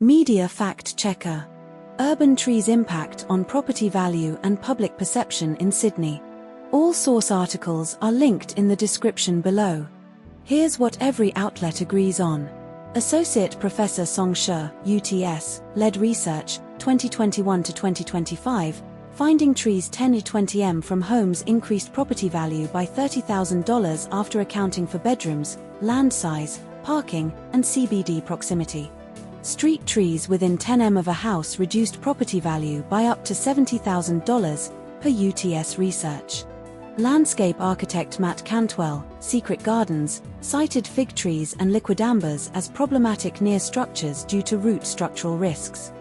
Media fact checker. Urban trees' impact on property value and public perception in Sydney. All source articles are linked in the description below. Here's what every outlet agrees on. Associate Professor Song Shi, UTS, led research, 2021 to 2025, finding trees 10 to 20 m from homes increased property value by $30,000 after accounting for bedrooms, land size, parking, and CBD proximity. Street trees within 10 m of a house reduced property value by up to $70,000, per UTS research. Landscape architect Matt Cantwell, Secret Gardens, cited fig trees and liquidambars as problematic near structures due to root structural risks.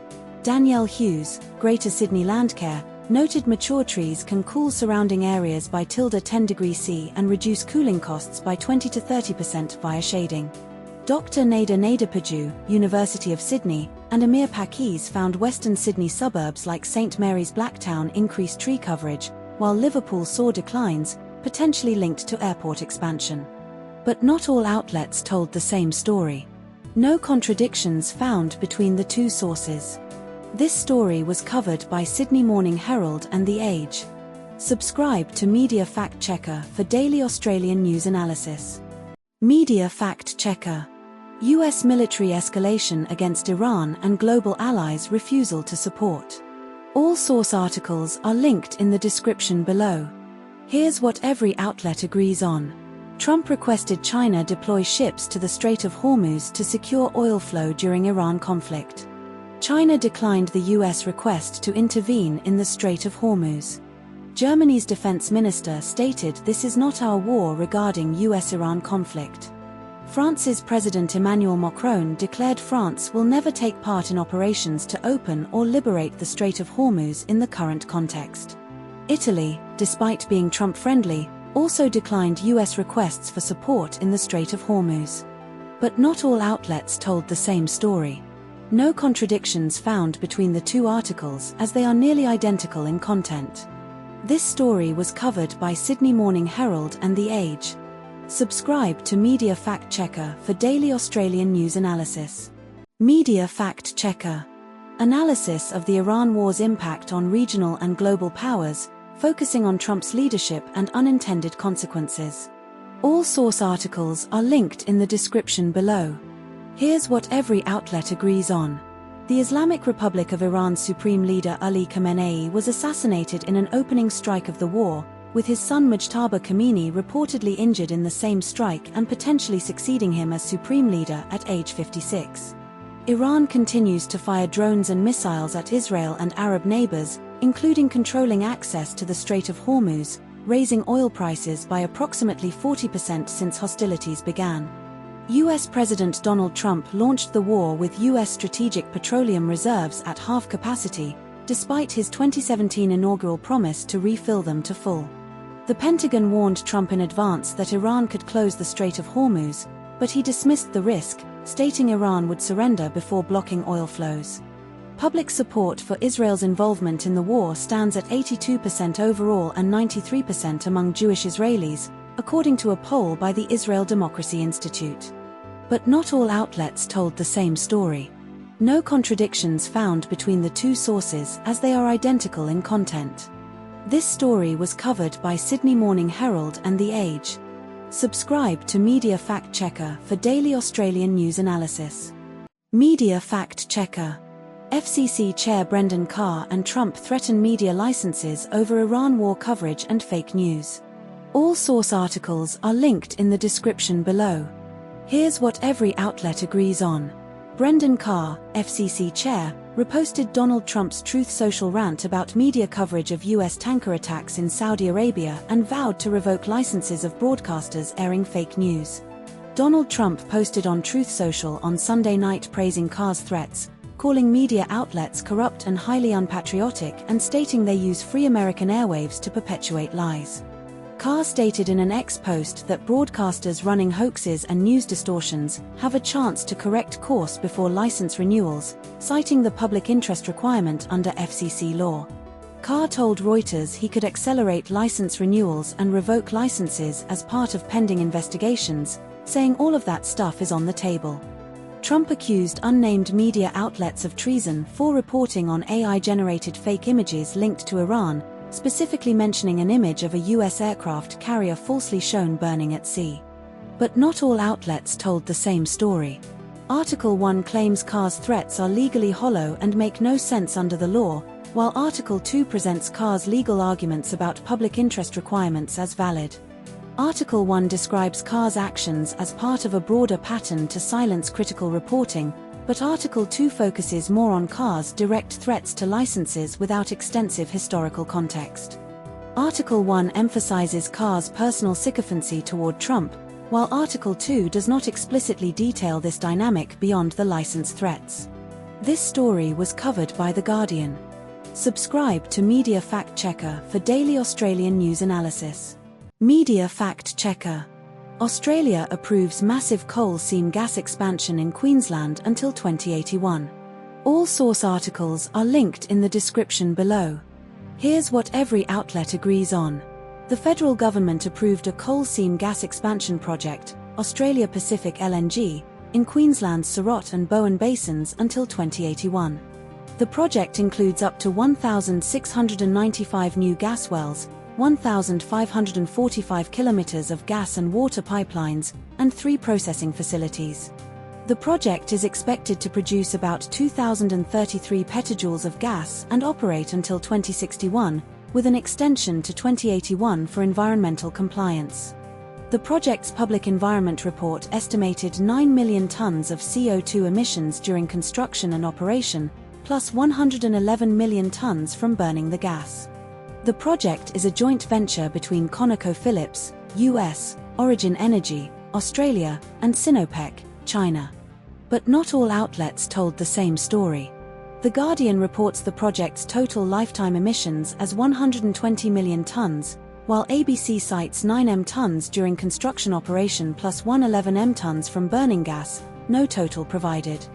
Danielle Hughes, Greater Sydney Landcare, noted mature trees can cool surrounding areas by 10 degrees C and reduce cooling costs by 20 to 30% via shading. Dr. Nader Naderpaju, University of Sydney, and Amir Pakiz found Western Sydney suburbs like St Mary's Blacktown increased tree coverage, while Liverpool saw declines, potentially linked to airport expansion. But not all outlets told the same story. No contradictions found between the two sources. This story was covered by Sydney Morning Herald and The Age. Subscribe to Media Fact Checker for daily Australian news analysis. Media Fact Checker. US military escalation against Iran and global allies' refusal to support. All source articles are linked in the description below. Here's what every outlet agrees on. Trump requested China deploy ships to the Strait of Hormuz to secure oil flow during Iran conflict. China declined the US request to intervene in the Strait of Hormuz. Germany's defense minister stated this is not our war regarding US-Iran conflict. France's President Emmanuel Macron declared France will never take part in operations to open or liberate the Strait of Hormuz in the current context. Italy, despite being Trump-friendly, also declined US requests for support in the Strait of Hormuz. But not all outlets told the same story. No contradictions found between the two articles as they are nearly identical in content. This story was covered by Sydney Morning Herald and The Age. Subscribe to Media Fact Checker for daily Australian news analysis. Media Fact Checker. Analysis of the Iran war's impact on regional and global powers, focusing on Trump's leadership and unintended consequences. All source articles are linked in the description below. Here's what every outlet agrees on. The Islamic Republic of Iran's supreme leader Ali Khamenei was assassinated in an opening strike of the war, with his son Mujtaba Khamenei reportedly injured in the same strike and potentially succeeding him as supreme leader at age 56. Iran continues to fire drones and missiles at Israel and Arab neighbors, including controlling access to the Strait of Hormuz, raising oil prices by approximately 40% since hostilities began. US President Donald Trump launched the war with US strategic petroleum reserves at half capacity, despite his 2017 inaugural promise to refill them to full. The Pentagon warned Trump in advance that Iran could close the Strait of Hormuz, but he dismissed the risk, stating Iran would surrender before blocking oil flows. Public support for Israel's involvement in the war stands at 82% overall and 93% among Jewish Israelis, according to a poll by the Israel Democracy Institute. But not all outlets told the same story. No contradictions found between the two sources as they are identical in content. This story was covered by Sydney Morning Herald and The Age. Subscribe to Media Fact Checker for daily Australian news analysis. Media Fact Checker. FCC Chair Brendan Carr and Trump threaten media licenses over Iran war coverage and fake news. All source articles are linked in the description below. Here's what every outlet agrees on. Brendan Carr, FCC Chair, reposted Donald Trump's Truth Social rant about media coverage of US tanker attacks in Saudi Arabia and vowed to revoke licenses of broadcasters airing fake news. Donald Trump posted on Truth Social on Sunday night praising Carr's threats, calling media outlets corrupt and highly unpatriotic and stating they use free American airwaves to perpetuate lies. Carr stated in an X post that broadcasters running hoaxes and news distortions have a chance to correct course before license renewals, citing the public interest requirement under FCC law. Carr told Reuters he could accelerate license renewals and revoke licenses as part of pending investigations, saying all of that stuff is on the table. Trump accused unnamed media outlets of treason for reporting on AI-generated fake images linked to Iran, specifically mentioning an image of a U.S. aircraft carrier falsely shown burning at sea. But not all outlets told the same story. Article 1 claims Carr's threats are legally hollow and make no sense under the law, while Article 2 presents Carr's legal arguments about public interest requirements as valid. Article 1 describes Carr's actions as part of a broader pattern to silence critical reporting, but Article 2 focuses more on Carr's direct threats to licenses without extensive historical context. Article 1 emphasizes Carr's personal sycophancy toward Trump, while Article 2 does not explicitly detail this dynamic beyond the license threats. This story was covered by The Guardian. Subscribe to Media Fact Checker for daily Australian news analysis. Media Fact Checker. Australia approves massive coal seam gas expansion in Queensland until 2081. All source articles are linked in the description below. Here's what every outlet agrees on. The federal government approved a coal seam gas expansion project, Australia Pacific LNG, in Queensland's Surrott and Bowen basins until 2081. The project includes up to 1,695 new gas wells, 1,545 kilometers of gas and water pipelines, and 3 processing facilities. The project is expected to produce about 2,033 petajoules of gas and operate until 2061, with an extension to 2081 for environmental compliance. The project's public environment report estimated 9 million tons of CO2 emissions during construction and operation, plus 111 million tons from burning the gas. The project is a joint venture between ConocoPhillips, US, Origin Energy, Australia, and Sinopec, China. But not all outlets told the same story. The Guardian reports the project's total lifetime emissions as 120 million tons, while ABC cites 9 tons during construction operation plus 111 tons from burning gas, no total provided.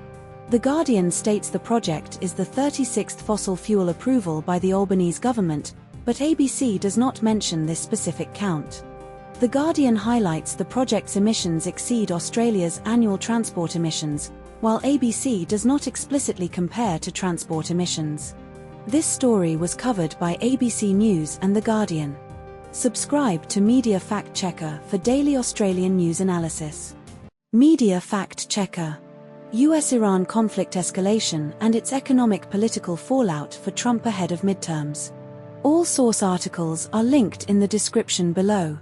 The Guardian states the project is the 36th fossil fuel approval by the Albanese government, but ABC does not mention this specific count. The Guardian highlights the project's emissions exceed Australia's annual transport emissions, while ABC does not explicitly compare to transport emissions. This story was covered by ABC News and The Guardian. Subscribe to Media Fact Checker for daily Australian news analysis. Media Fact Checker. US-Iran conflict escalation and its economic political fallout for Trump ahead of midterms. All source articles are linked in the description below.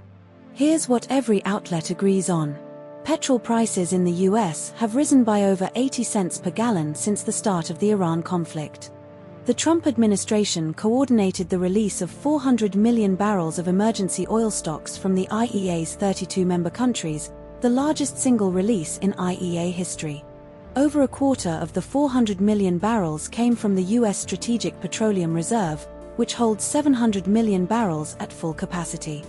Here's what every outlet agrees on. Petrol prices in the US have risen by over 80 cents per gallon since the start of the Iran conflict. The Trump administration coordinated the release of 400 million barrels of emergency oil stocks from the IEA's 32-member countries, the largest single release in IEA history. Over a quarter of the 400 million barrels came from the US Strategic Petroleum Reserve, which holds 700 million barrels at full capacity.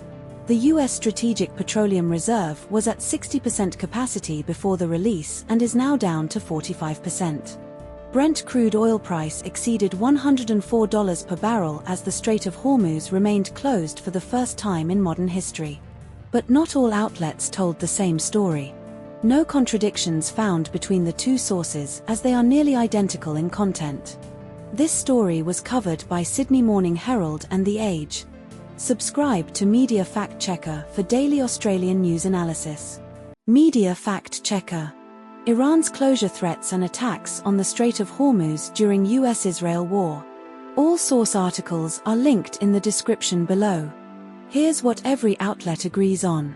The US Strategic Petroleum Reserve was at 60% capacity before the release and is now down to 45%. Brent crude oil price exceeded $104 per barrel as the Strait of Hormuz remained closed for the first time in modern history. But not all outlets told the same story. No contradictions found between the two sources as they are nearly identical in content. This story was covered by Sydney Morning Herald and The Age. Subscribe to Media Fact Checker for daily Australian news analysis. Media Fact Checker. Iran's closure threats and attacks on the Strait of Hormuz during US-Israel war. All source articles are linked in the description below. Here's what every outlet agrees on.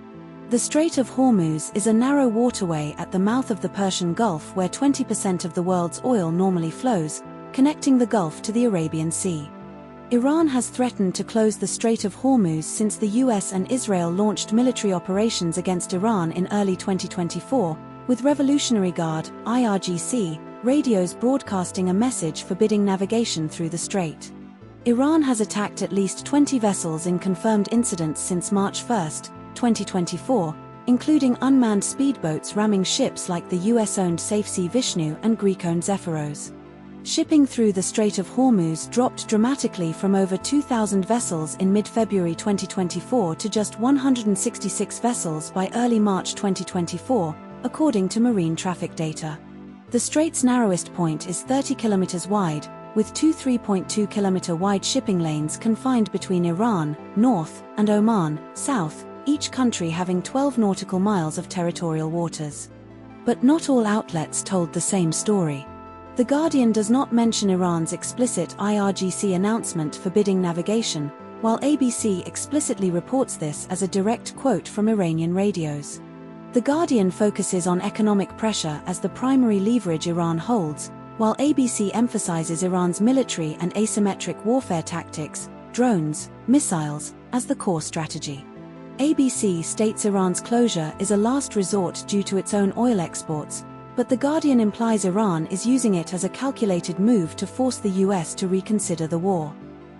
The Strait of Hormuz is a narrow waterway at the mouth of the Persian Gulf where 20% of the world's oil normally flows, connecting the Gulf to the Arabian Sea. Iran has threatened to close the Strait of Hormuz since the US and Israel launched military operations against Iran in early 2024, with Revolutionary Guard (IRGC) radios broadcasting a message forbidding navigation through the strait. Iran has attacked at least 20 vessels in confirmed incidents since March 1, 2024, including unmanned speedboats ramming ships like the US-owned Safe Sea Vishnu and Greek-owned Zephyros. Shipping through the Strait of Hormuz dropped dramatically from over 2,000 vessels in mid-February 2024 to just 166 vessels by early March 2024, according to marine traffic data. The strait's narrowest point is 30 kilometers wide, with two 3.2 kilometer wide shipping lanes confined between Iran, north, and Oman, south, each country having 12 nautical miles of territorial waters. But not all outlets told the same story. The Guardian does not mention Iran's explicit IRGC announcement forbidding navigation, while ABC explicitly reports this as a direct quote from Iranian radios. The Guardian focuses on economic pressure as the primary leverage Iran holds, while ABC emphasizes Iran's military and asymmetric warfare tactics, drones, missiles, as the core strategy. ABC states Iran's closure is a last resort due to its own oil exports, but The Guardian implies Iran is using it as a calculated move to force the US to reconsider the war.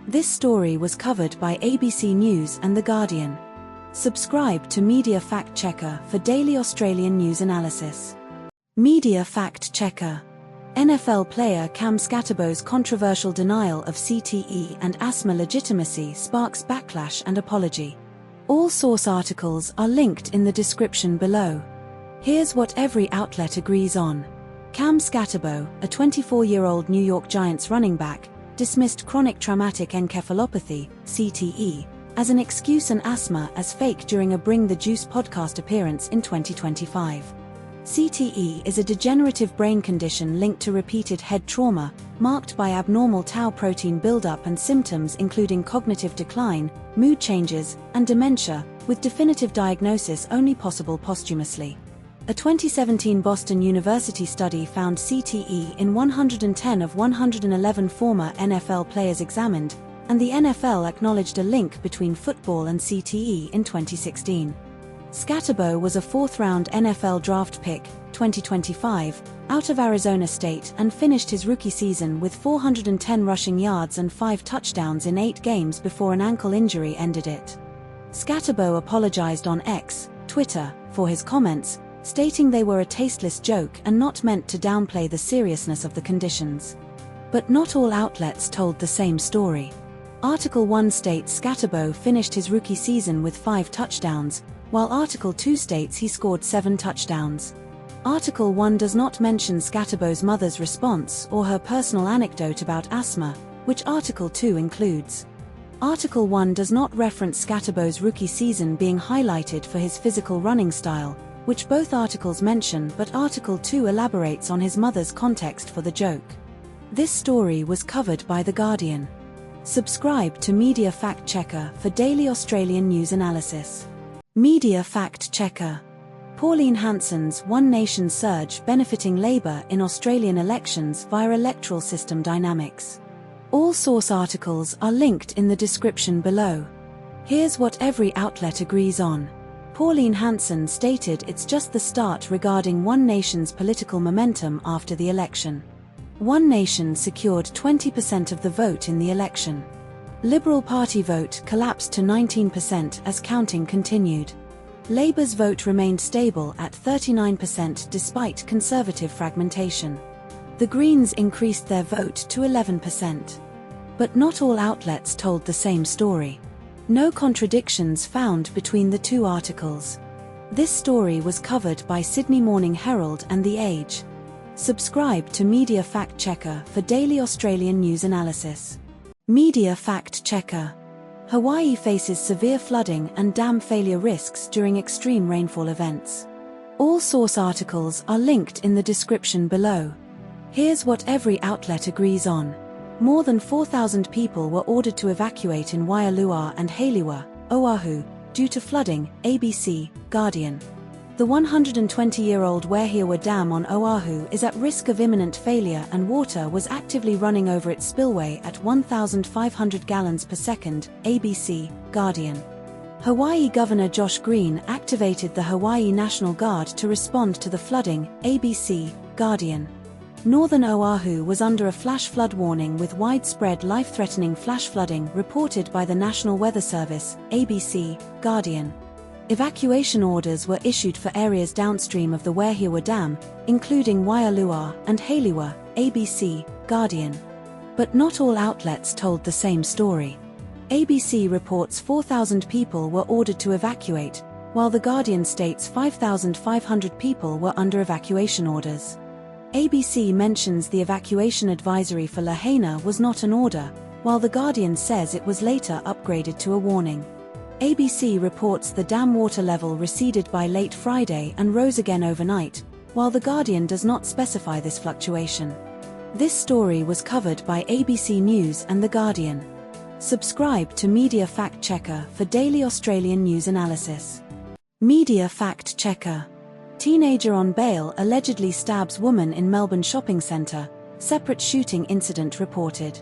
This story was covered by ABC News and The Guardian. Subscribe to Media Fact Checker for daily Australian news analysis. Media Fact Checker. NFL player Cam Skattebo's controversial denial of CTE and asthma legitimacy sparks backlash and apology. All source articles are linked in the description below. Here's what every outlet agrees on. Cam Skattebo, a 24-year-old New York Giants running back, dismissed chronic traumatic encephalopathy, CTE, as an excuse and asthma as fake during a Bring the Juice podcast appearance in 2025. CTE is a degenerative brain condition linked to repeated head trauma, marked by abnormal tau protein buildup and symptoms including cognitive decline, mood changes, and dementia, with definitive diagnosis only possible posthumously. A 2017 Boston University study found CTE in 110 of 111 former NFL players examined, and the NFL acknowledged a link between football and CTE in 2016. Skattebo was a fourth-round NFL draft pick, 2025, out of Arizona State and finished his rookie season with 410 rushing yards and 5 touchdowns in 8 games before an ankle injury ended it. Skattebo apologized on X, Twitter, for his comments, stating they were a tasteless joke and not meant to downplay the seriousness of the conditions. But not all outlets told the same story. Article 1 states Skattebo finished his rookie season with 5 touchdowns, while Article 2 states he scored 7 touchdowns. Article 1 does not mention Skattebo's mother's response or her personal anecdote about asthma, which Article 2 includes. Article 1 does not reference Skattebo's rookie season being highlighted for his physical running style, which both articles mention, but Article 2 elaborates on his mother's context for the joke. This story was covered by The Guardian. Subscribe to Media Fact Checker for daily Australian news analysis. Media Fact Checker. Pauline Hanson's One Nation surge benefiting Labour in Australian elections via electoral system dynamics. All source articles are linked in the description below. Here's what every outlet agrees on. Pauline Hanson stated it's just the start regarding One Nation's political momentum after the election. One Nation secured 20% of the vote in the election. Liberal Party vote collapsed to 19% as counting continued. Labour's vote remained stable at 39% despite Conservative fragmentation. The Greens increased their vote to 11%. But not all outlets told the same story. No contradictions found between the two articles. This story was covered by Sydney Morning Herald and The Age. Subscribe to Media Fact Checker for daily Australian news analysis. Media Fact Checker. Hawaii faces severe flooding and dam failure risks during extreme rainfall events. All source articles are linked in the description below. Here's what every outlet agrees on. More than 4,000 people were ordered to evacuate in Waialua and Haliwa, Oahu, due to flooding, ABC, Guardian. The 120-year-old Wahiawa Dam on Oahu is at risk of imminent failure and water was actively running over its spillway at 1,500 gallons per second, ABC, Guardian. Hawaii Governor Josh Green activated the Hawaii National Guard to respond to the flooding, ABC, Guardian. Northern Oahu was under a flash flood warning with widespread life-threatening flash flooding reported by the National Weather Service, ABC, Guardian. Evacuation orders were issued for areas downstream of the Wahiawa Dam, including Waialua and Haliwa, ABC, Guardian. But not all outlets told the same story. ABC reports 4,000 people were ordered to evacuate, while The Guardian states 5,500 people were under evacuation orders. ABC mentions the evacuation advisory for Lahaina was not an order, while The Guardian says it was later upgraded to a warning. ABC reports the dam water level receded by late Friday and rose again overnight, while The Guardian does not specify this fluctuation. This story was covered by ABC News and The Guardian. Subscribe to Media Fact Checker for daily Australian news analysis. Media Fact Checker. Teenager on bail allegedly stabs woman in Melbourne shopping centre, separate shooting incident reported.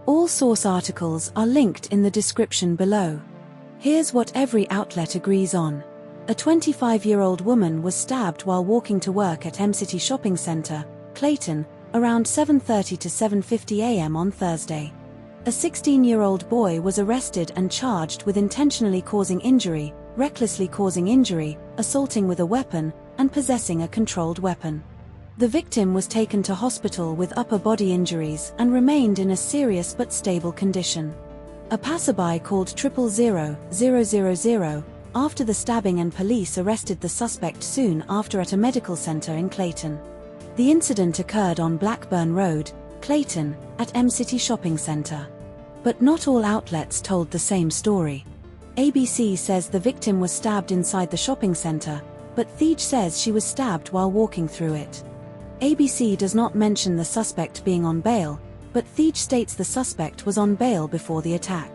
All source articles are linked in the description below. Here's what every outlet agrees on. A 25-year-old woman was stabbed while walking to work at M-City Shopping Centre, Clayton, around 7:30 to 7:50 a.m. on Thursday. A 16-year-old boy was arrested and charged with intentionally causing injury, recklessly causing injury, assaulting with a weapon, and possessing a controlled weapon. The victim was taken to hospital with upper body injuries and remained in a serious but stable condition. A passerby called 000-000 after the stabbing and police arrested the suspect soon after at a medical centre in Clayton. The incident occurred on Blackburn Road, Clayton, at M-City Shopping Centre. But not all outlets told the same story. ABC says the victim was stabbed inside the shopping centre, but Theej says she was stabbed while walking through it. ABC does not mention the suspect being on bail, but Theej states the suspect was on bail before the attack.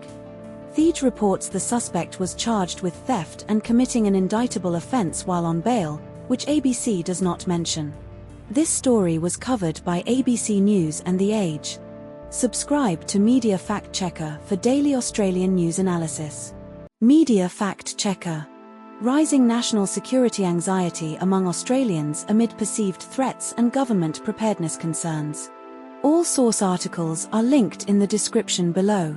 Theej reports the suspect was charged with theft and committing an indictable offence while on bail, which ABC does not mention. This story was covered by ABC News and The Age. Subscribe to Media Fact Checker for daily Australian news analysis. Media Fact Checker. Rising national security anxiety among Australians amid perceived threats and government preparedness concerns. All source articles are linked in the description below.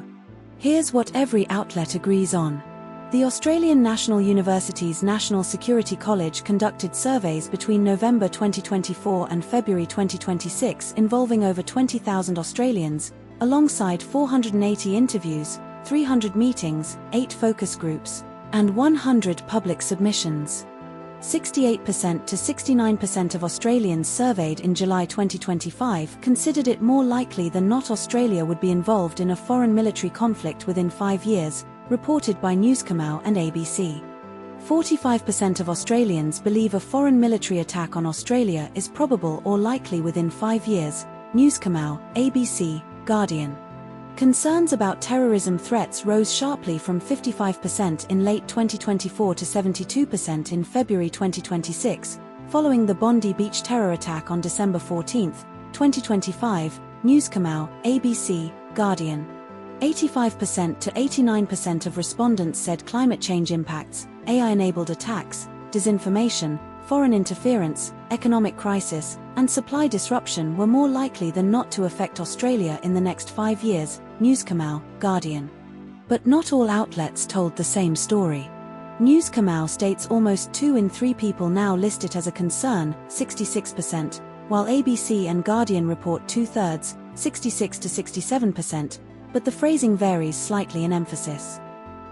Here's what every outlet agrees on. The Australian National University's National Security College conducted surveys between November 2024 and February 2026 involving over 20,000 Australians, alongside 480 interviews, 300 meetings, 8 focus groups, and 100 public submissions. 68% to 69% of Australians surveyed in July 2025 considered it more likely than not Australia would be involved in a foreign military conflict within 5 years, reported by Newscamau and ABC. 45% of Australians believe a foreign military attack on Australia is probable or likely within 5 years, Newscamau, ABC, Guardian. Concerns about terrorism threats rose sharply from 55% in late 2024 to 72% in February 2026, following the Bondi Beach terror attack on December 14, 2025, Newscamau, ABC, Guardian. 85% to 89% of respondents said climate change impacts, AI-enabled attacks, disinformation, foreign interference, economic crisis, and supply disruption were more likely than not to affect Australia in the next 5 years, Newscamau, Guardian. But not all outlets told the same story. Newscamau states almost 2 in 3 people now list it as a concern, 66%, while ABC and Guardian report 2/3, 66 to 67%, but the phrasing varies slightly in emphasis.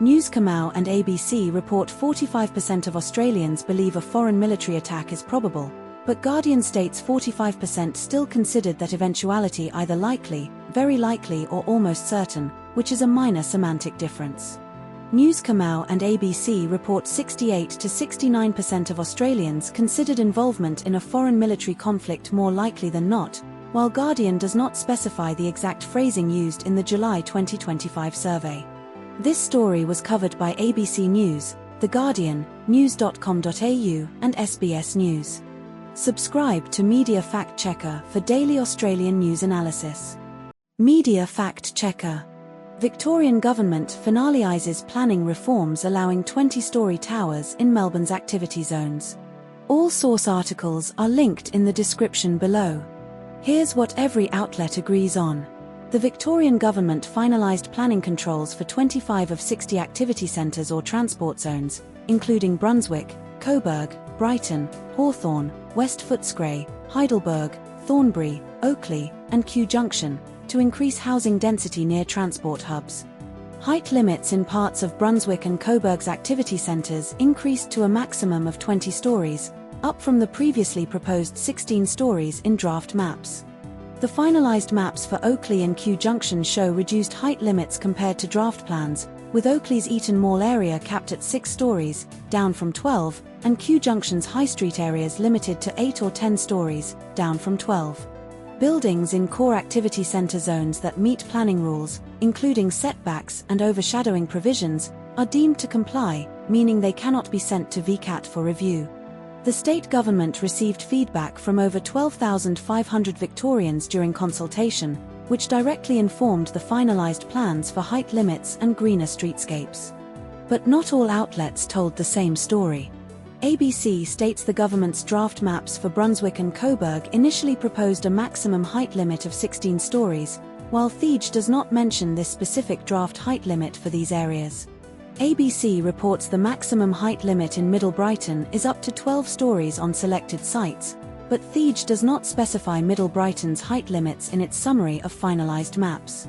Newscamau and ABC report 45% of Australians believe a foreign military attack is probable, but Guardian states 45% still considered that eventuality either likely, very likely or almost certain, which is a minor semantic difference. Newscamau and ABC report 68 to 69% of Australians considered involvement in a foreign military conflict more likely than not, while Guardian does not specify the exact phrasing used in the July 2025 survey. This story was covered by ABC News, The Guardian, news.com.au, and SBS News. Subscribe to Media Fact Checker for daily Australian news analysis. Media Fact Checker. Victorian government finalises planning reforms allowing 20-storey towers in Melbourne's activity zones. All source articles are linked in the description below. Here's what every outlet agrees on. The Victorian government finalised planning controls for 25 of 60 activity centres or transport zones, including Brunswick, Coburg, Brighton, Hawthorn, West Footscray, Heidelberg, Thornbury, Oakley, and Kew Junction, to increase housing density near transport hubs. Height limits in parts of Brunswick and Coburg's activity centres increased to a maximum of 20 stories, up from the previously proposed 16 stories in draft maps. The finalized maps for Oakley and Kew Junction show reduced height limits compared to draft plans, with Oakley's Eaton Mall area capped at 6 stories, down from 12, and Kew Junction's High Street areas limited to 8 or 10 stories, down from 12. Buildings in core activity centre zones that meet planning rules, including setbacks and overshadowing provisions, are deemed to comply, meaning they cannot be sent to VCAT for review. The state government received feedback from over 12,500 Victorians during consultation, which directly informed the finalised plans for height limits and greener streetscapes. But not all outlets told the same story. ABC states the government's draft maps for Brunswick and Coburg initially proposed a maximum height limit of 16 stories, while Thege does not mention this specific draft height limit for these areas. ABC reports the maximum height limit in Middle Brighton is up to 12 stories on selected sites, but Thege does not specify Middle Brighton's height limits in its summary of finalised maps.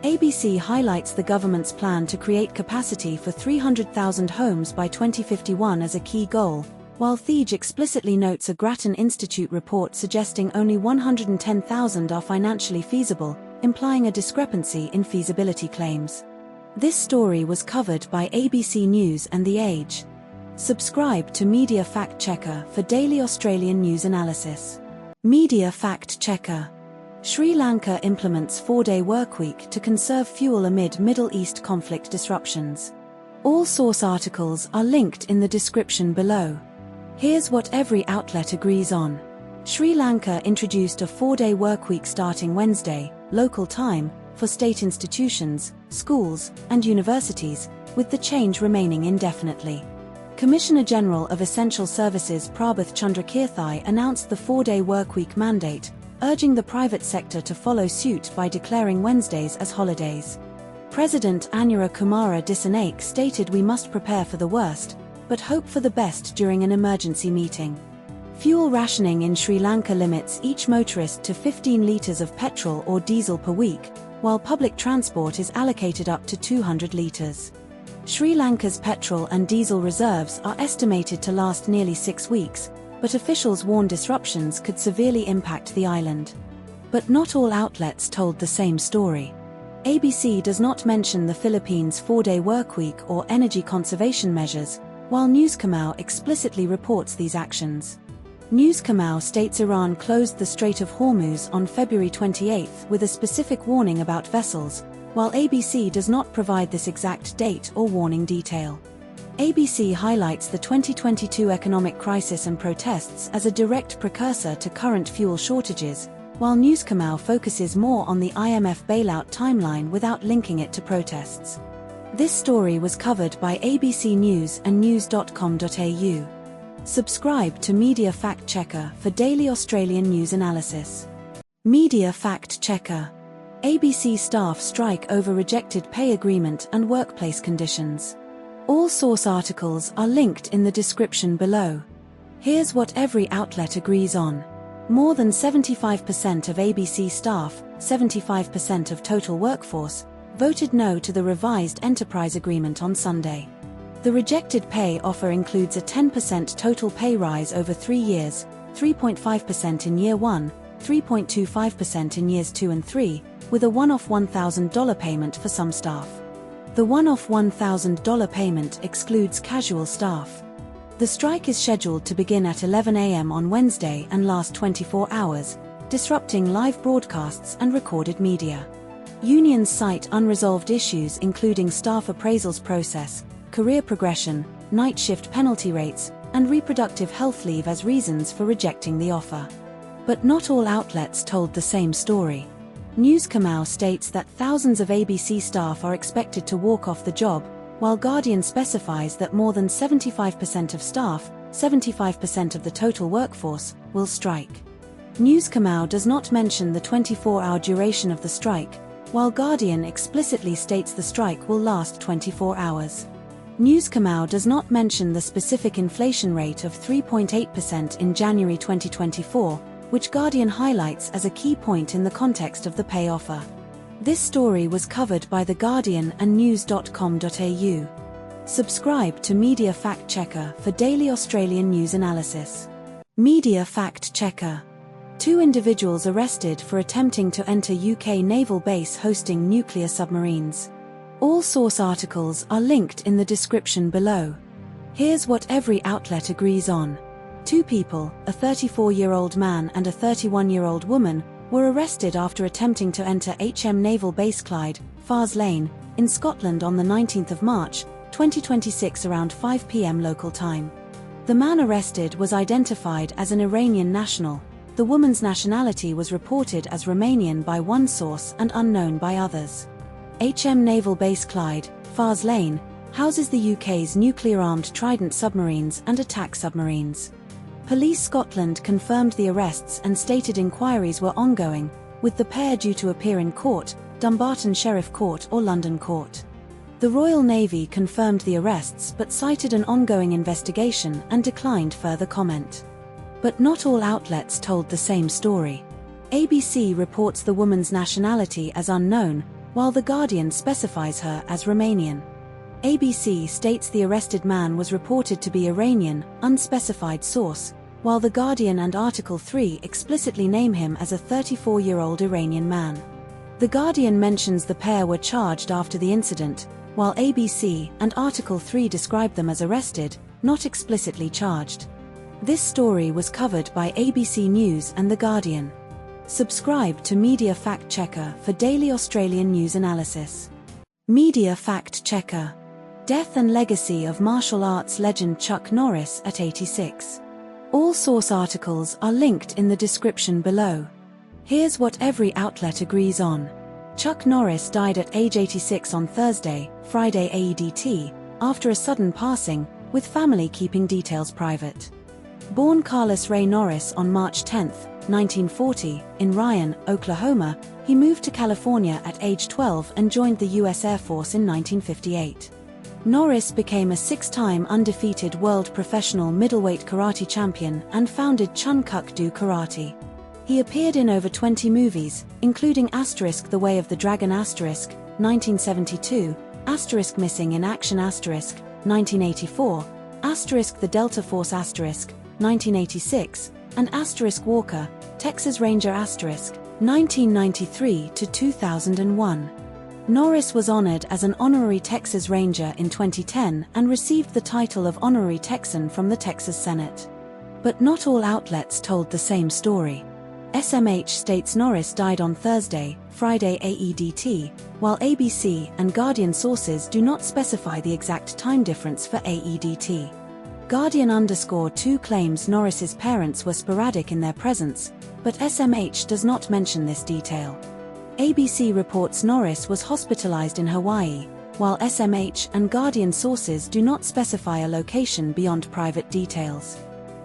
ABC highlights the government's plan to create capacity for 300,000 homes by 2051 as a key goal, while Thege explicitly notes a Grattan Institute report suggesting only 110,000 are financially feasible, implying a discrepancy in feasibility claims. This story was covered by ABC News and The Age. Subscribe to Media Fact Checker for daily Australian news analysis. Media Fact Checker. Sri Lanka implements 4-day workweek to conserve fuel amid Middle East conflict disruptions. All source articles are linked in the description below. Here's what every outlet agrees on. Sri Lanka introduced a 4-day workweek starting Wednesday, local time, for state institutions, schools, and universities, with the change remaining indefinitely. Commissioner General of Essential Services Prabhath Chandrakirthai announced the 4-day workweek mandate, urging the private sector to follow suit by declaring Wednesdays as holidays. President Anura Kumara Dissanayake stated we must prepare for the worst, but hope for the best during an emergency meeting. Fuel rationing in Sri Lanka limits each motorist to 15 litres of petrol or diesel per week, while public transport is allocated up to 200 litres. Sri Lanka's petrol and diesel reserves are estimated to last nearly 6 weeks, but officials warn disruptions could severely impact the island. But not all outlets told the same story. ABC does not mention the Philippines' 4-day workweek or energy conservation measures, while News Kamau explicitly reports these actions. News Kamau states Iran closed the Strait of Hormuz on February 28 with a specific warning about vessels, while ABC does not provide this exact date or warning detail. ABC highlights the 2022 economic crisis and protests as a direct precursor to current fuel shortages, while News Kamau focuses more on the IMF bailout timeline without linking it to protests. This story was covered by ABC News and news.com.au. Subscribe to Media Fact Checker for daily Australian news analysis. Media Fact Checker. ABC staff strike over rejected pay agreement and workplace conditions. All source articles are linked in the description below. Here's what every outlet agrees on. More than 75% of ABC staff, 75% of total workforce, voted no to the revised enterprise agreement on Sunday. The rejected pay offer includes a 10% total pay rise over 3 years, 3.5% in year 1, 3.25% in years 2 and 3, with a one-off $1,000 payment for some staff. The one-off $1,000 payment excludes casual staff. The strike is scheduled to begin at 11 a.m. on Wednesday and last 24 hours, disrupting live broadcasts and recorded media. Unions cite unresolved issues including staff appraisals process, career progression, night shift penalty rates, and reproductive health leave as reasons for rejecting the offer. But not all outlets told the same story. News Kamau states that thousands of ABC staff are expected to walk off the job, while Guardian specifies that more than 75% of staff, 75% of the total workforce, will strike. News Kamau does not mention the 24-hour duration of the strike, while Guardian explicitly states the strike will last 24 hours. News Kamau does not mention the specific inflation rate of 3.8% in January 2024, which Guardian highlights as a key point in the context of the pay offer. This story was covered by The Guardian and news.com.au. Subscribe to Media Fact Checker for daily Australian news analysis. Media fact checker. 2 individuals arrested for attempting to enter UK naval base hosting nuclear submarines. All source articles are linked in the description below. Here's what every outlet agrees on. 2 people, a 34-year-old man and a 31-year-old woman, were arrested after attempting to enter HM Naval Base Clyde, Fars Lane, in Scotland on the 19th of March, 2026 around 5 p.m. local time. The man arrested was identified as an Iranian national. The woman's nationality was reported as Romanian by one source and unknown by others. HM Naval Base Clyde, Fars Lane, houses the UK's nuclear-armed Trident submarines and attack submarines. Police Scotland confirmed the arrests and stated inquiries were ongoing, with the pair due to appear in court, Dumbarton Sheriff Court or London Court. The Royal Navy confirmed the arrests but cited an ongoing investigation and declined further comment. But not all outlets told the same story. ABC reports the woman's nationality as unknown, while The Guardian specifies her as Romanian. ABC states the arrested man was reported to be Iranian, unspecified source, while The Guardian and Article 3 explicitly name him as a 34-year-old Iranian man. The Guardian mentions the pair were charged after the incident, while ABC and Article 3 describe them as arrested, not explicitly charged. This story was covered by ABC News and The Guardian. Subscribe to Media Fact Checker for daily Australian news analysis. Media Fact Checker. Death and legacy of martial arts legend Chuck Norris at 86. All source articles are linked in the description below. Here's what every outlet agrees on. Chuck Norris died at age 86 on Thursday, Friday AEDT, after a sudden passing, with family keeping details private. Born Carlos Ray Norris on March 10, 1940, in Ryan, Oklahoma, he moved to California at age 12 and joined the U.S. Air Force in 1958. Norris became a 6-time undefeated world professional middleweight karate champion and founded Chun Kuk Do Karate. He appeared in over 20 movies, including The Way of the Dragon 1972, Missing in Action 1984, The Delta Force 1986, and Walker, Texas Ranger 1993 to 2001. Norris was honored as an honorary Texas Ranger in 2010 and received the title of Honorary Texan from the Texas Senate. But not all outlets told the same story. SMH states Norris died on Thursday, Friday AEDT, while ABC and Guardian sources do not specify the exact time difference for AEDT. Guardian_2 claims Norris's parents were sporadic in their presence, but SMH does not mention this detail. ABC reports Norris was hospitalized in Hawaii, while SMH and Guardian sources do not specify a location beyond private details.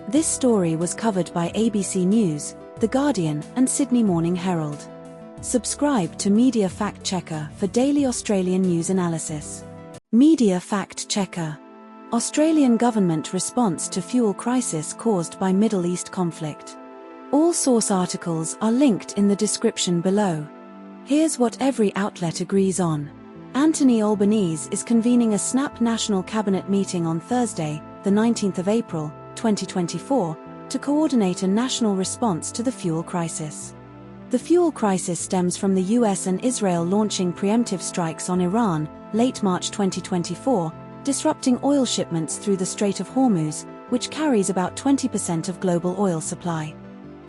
This story was covered by ABC News, The Guardian, and Sydney Morning Herald. Subscribe to Media Fact Checker for daily Australian news analysis. Media Fact Checker. Australian government response to fuel crisis caused by Middle East conflict. All source articles are linked in the description below. Here's what every outlet agrees on. Anthony Albanese is convening a snap National Cabinet meeting on Thursday, the 19th of April, 2024, to coordinate a national response to the fuel crisis. The fuel crisis stems from the US and Israel launching preemptive strikes on Iran, late March 2024, disrupting oil shipments through the Strait of Hormuz, which carries about 20% of global oil supply.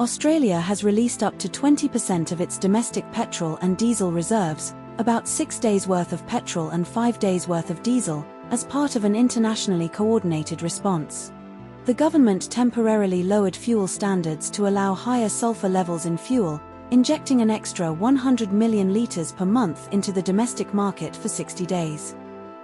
Australia has released up to 20% of its domestic petrol and diesel reserves, about 6 days' worth of petrol and 5 days' worth of diesel, as part of an internationally coordinated response. The government temporarily lowered fuel standards to allow higher sulfur levels in fuel, injecting an extra 100 million litres per month into the domestic market for 60 days.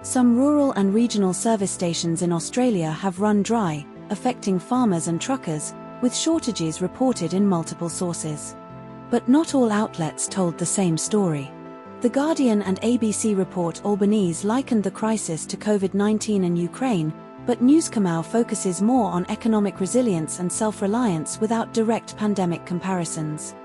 Some rural and regional service stations in Australia have run dry, affecting farmers and truckers, with shortages reported in multiple sources. But not all outlets told the same story. The Guardian and ABC report Albanese likened the crisis to COVID-19 and Ukraine, but Newscomau focuses more on economic resilience and self-reliance without direct pandemic comparisons.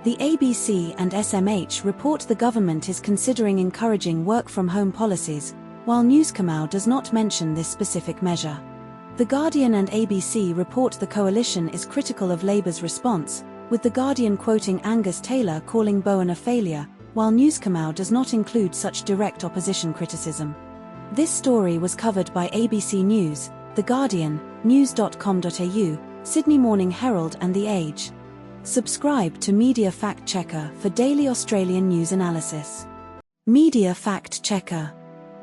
The ABC and SMH report the government is considering encouraging work-from-home policies, while Newscomau does not mention this specific measure. The Guardian and ABC report the coalition is critical of Labour's response, with The Guardian quoting Angus Taylor calling Bowen a failure, while Newscomau does not include such direct opposition criticism. This story was covered by ABC News, The Guardian, news.com.au, Sydney Morning Herald and The Age. Subscribe to Media Fact Checker for daily Australian news analysis. Media Fact Checker.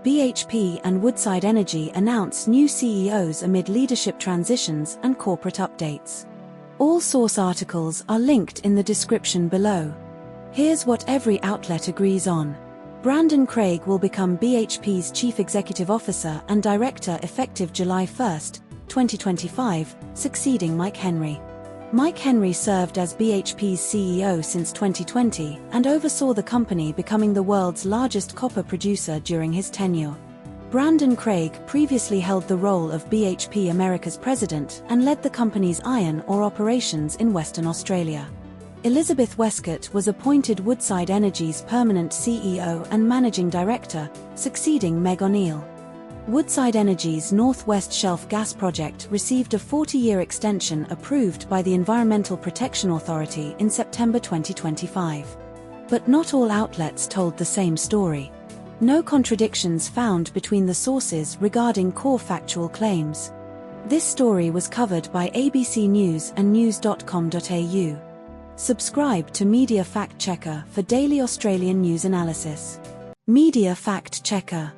BHP and Woodside Energy announce new CEOs amid leadership transitions and corporate updates. All source articles are linked in the description below. Here's what every outlet agrees on. Brendan Craig will become BHP's Chief Executive Officer and Director effective July 1, 2025, succeeding Mike Henry. Mike Henry served as BHP's CEO since 2020 and oversaw the company becoming the world's largest copper producer during his tenure. Brendan Craig previously held the role of BHP America's president and led the company's iron ore operations in Western Australia. Elizabeth Westcott was appointed Woodside Energy's permanent CEO and managing director, succeeding Meg O'Neill. Woodside Energy's North West Shelf gas project received a 40-year extension approved by the Environmental Protection Authority in September 2025. But not all outlets told the same story. No contradictions found between the sources regarding core factual claims. This story was covered by ABC News and news.com.au. Subscribe to Media Fact Checker for daily Australian news analysis. Media Fact Checker.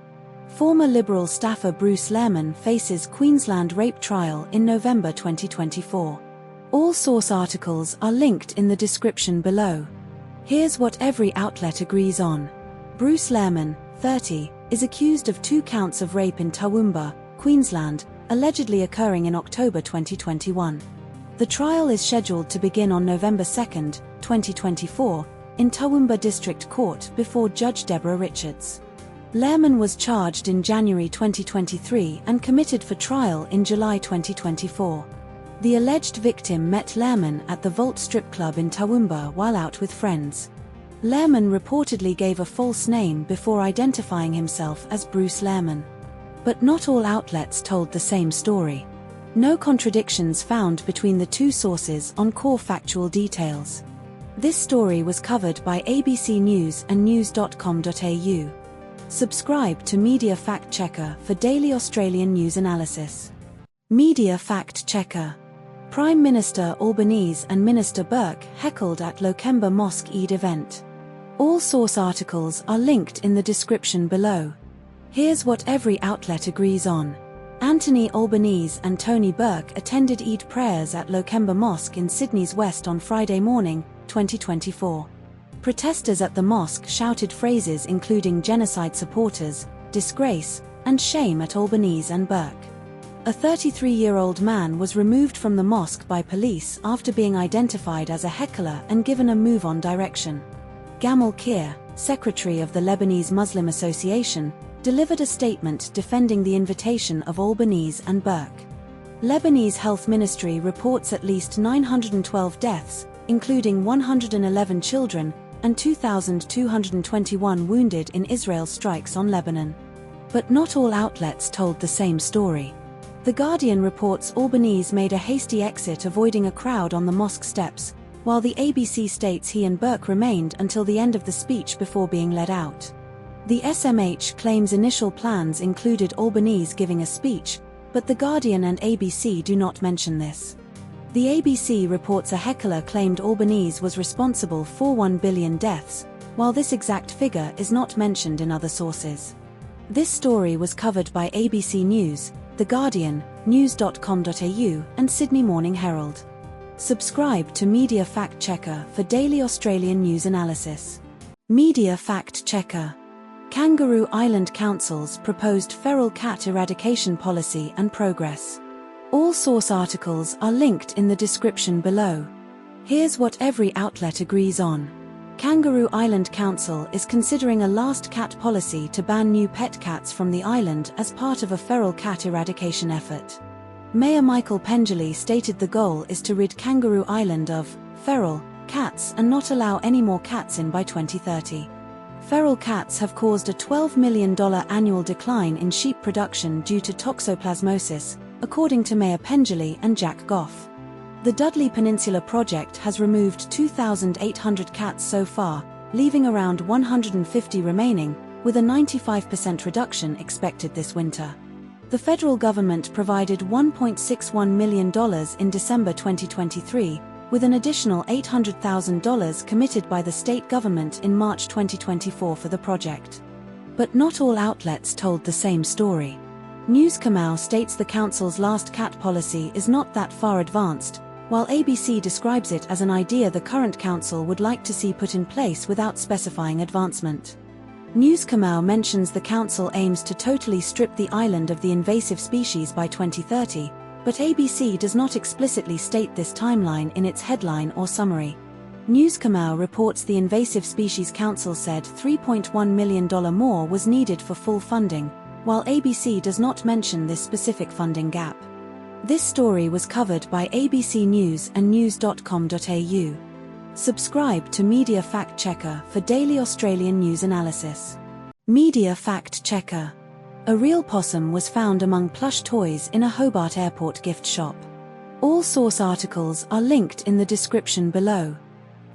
Former Liberal staffer Bruce Lehrmann faces Queensland rape trial in November 2024. All source articles are linked in the description below. Here's what every outlet agrees on. Bruce Lehrmann, 30, is accused of 2 counts of rape in Toowoomba, Queensland, allegedly occurring in October 2021. The trial is scheduled to begin on November 2, 2024, in Toowoomba District Court before Judge Deborah Richards. Lehrmann was charged in January 2023 and committed for trial in July 2024. The alleged victim met Lehrmann at the Vault Strip Club in Toowoomba while out with friends. Lehrmann reportedly gave a false name before identifying himself as Bruce Lehrmann. But not all outlets told the same story. No contradictions found between the two sources on core factual details. This story was covered by ABC News and news.com.au. Subscribe to Media Fact Checker for daily Australian news analysis. Media Fact Checker. Prime Minister Albanese and Minister Burke heckled at Lokemba Mosque Eid event. All source articles are linked in the description below. Here's what every outlet agrees on. Anthony Albanese and Tony Burke attended Eid prayers at Lokemba Mosque in Sydney's West on Friday morning, 2024. Protesters at the mosque shouted phrases including genocide supporters, disgrace, and shame at Albanese and Burke. A 33-year-old man was removed from the mosque by police after being identified as a heckler and given a move-on direction. Gamal Kir, secretary of the Lebanese Muslim Association, delivered a statement defending the invitation of Albanese and Burke. Lebanese Health Ministry reports at least 912 deaths, including 111 children, and 2,221 wounded in Israel's strikes on Lebanon. But not all outlets told the same story. The Guardian reports Albanese made a hasty exit avoiding a crowd on the mosque steps, while the ABC states he and Burke remained until the end of the speech before being led out. The SMH claims initial plans included Albanese giving a speech, but The Guardian and ABC do not mention this. The ABC reports a heckler claimed Albanese was responsible for 1 billion deaths, while this exact figure is not mentioned in other sources. This story was covered by ABC News, The Guardian, news.com.au, and Sydney Morning Herald. Subscribe to Media Fact Checker for daily Australian news analysis. Media Fact Checker. Kangaroo Island Council's proposed feral cat eradication policy and progress. All source articles are linked in the description below. Here's what every outlet agrees on. Kangaroo Island Council is considering a last cat policy to ban new pet cats from the island as part of a feral cat eradication effort. Mayor Michael Pengelly stated the goal is to rid Kangaroo Island of feral cats and not allow any more cats in by 2030. Feral cats have caused a $12 million annual decline in sheep production due to toxoplasmosis, according to Mayor Pengelly and Jack Goff. The Dudley Peninsula project has removed 2,800 cats so far, leaving around 150 remaining, with a 95% reduction expected this winter. The federal government provided $1.61 million in December 2023, with an additional $800,000 committed by the state government in March 2024 for the project. But not all outlets told the same story. News Kamau states the council's last cat policy is not that far advanced, while ABC describes it as an idea the current council would like to see put in place without specifying advancement. News Kamau mentions the council aims to totally strip the island of the invasive species by 2030, but ABC does not explicitly state this timeline in its headline or summary. News Kamau reports the Invasive Species Council said $3.1 million more was needed for full funding, while ABC does not mention this specific funding gap. This story was covered by ABC News and news.com.au. Subscribe to Media Fact Checker for daily Australian news analysis. Media Fact Checker. A real possum was found among plush toys in a Hobart Airport gift shop. All source articles are linked in the description below.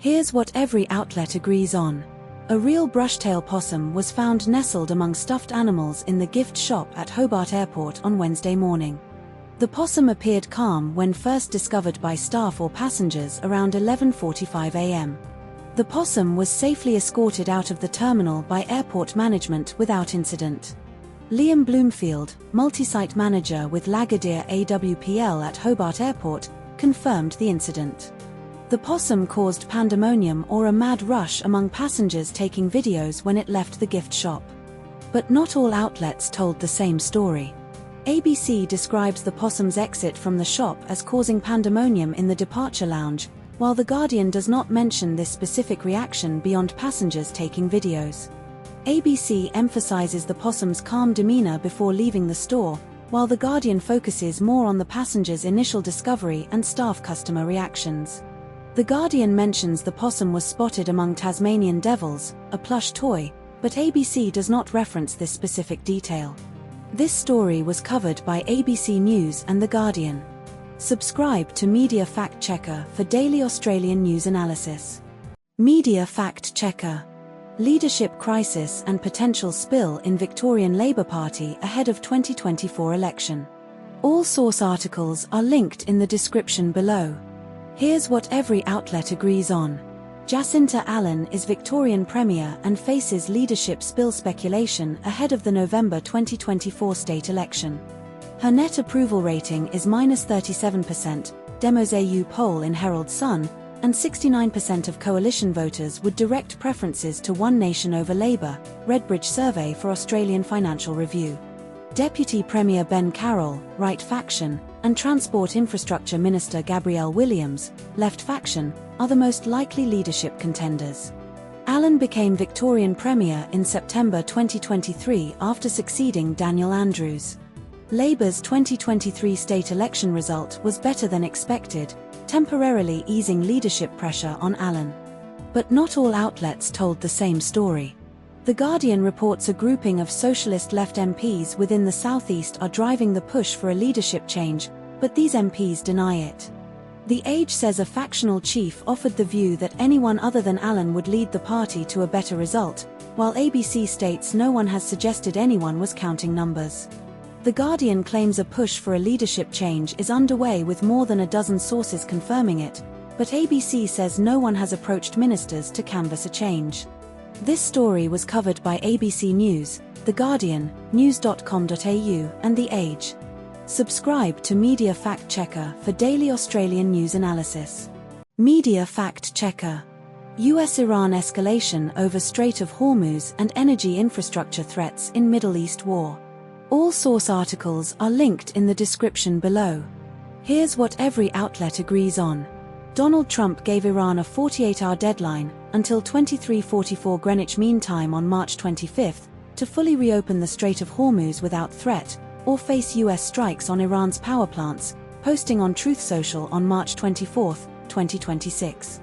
Here's what every outlet agrees on. A real brushtail possum was found nestled among stuffed animals in the gift shop at Hobart Airport on Wednesday morning. The possum appeared calm when first discovered by staff or passengers around 11:45 a.m. The possum was safely escorted out of the terminal by airport management without incident. Liam Bloomfield, multi-site manager with Lagardère AWPL at Hobart Airport, confirmed the incident. The possum caused pandemonium or a mad rush among passengers taking videos when it left the gift shop. But not all outlets told the same story. ABC describes the possum's exit from the shop as causing pandemonium in the departure lounge, while The Guardian does not mention this specific reaction beyond passengers taking videos. ABC emphasizes the possum's calm demeanor before leaving the store, while The Guardian focuses more on the passenger's initial discovery and staff customer reactions. The Guardian mentions the possum was spotted among Tasmanian devils, a plush toy, but ABC does not reference this specific detail. This story was covered by ABC News and The Guardian. Subscribe to Media Fact Checker for daily Australian news analysis. Media Fact Checker. Leadership crisis and potential spill in Victorian Labour Party ahead of 2024 election. All source articles are linked in the description below. Here's what every outlet agrees on. Jacinta Allan is Victorian Premier and faces leadership spill speculation ahead of the November 2024 state election. Her net approval rating is -37%, Demos AU poll in Herald Sun, and 69% of coalition voters would direct preferences to One Nation over Labour, Redbridge survey for Australian Financial Review. Deputy Premier Ben Carroll, right faction, and Transport Infrastructure Minister Gabrielle Williams, left faction, are the most likely leadership contenders. Allan became Victorian Premier in September 2023 after succeeding Daniel Andrews. Labour's 2023 state election result was better than expected, temporarily easing leadership pressure on Allan. But not all outlets told the same story. The Guardian reports a grouping of socialist left MPs within the southeast are driving the push for a leadership change, but these MPs deny it. The Age says a factional chief offered the view that anyone other than Allan would lead the party to a better result, while ABC states no one has suggested anyone was counting numbers. The Guardian claims a push for a leadership change is underway with more than a dozen sources confirming it, but ABC says no one has approached ministers to canvass a change. This story was covered by ABC News, The Guardian, news.com.au, and The Age. Subscribe to Media Fact Checker for daily Australian news analysis. Media Fact Checker. US-Iran escalation over Strait of Hormuz and energy infrastructure threats in Middle East war. All source articles are linked in the description below. Here's what every outlet agrees on. Donald Trump gave Iran a 48-hour deadline, until 23:44 Greenwich Mean Time on March 25, to fully reopen the Strait of Hormuz without threat, or face US strikes on Iran's power plants, posting on Truth Social on March 24, 2026.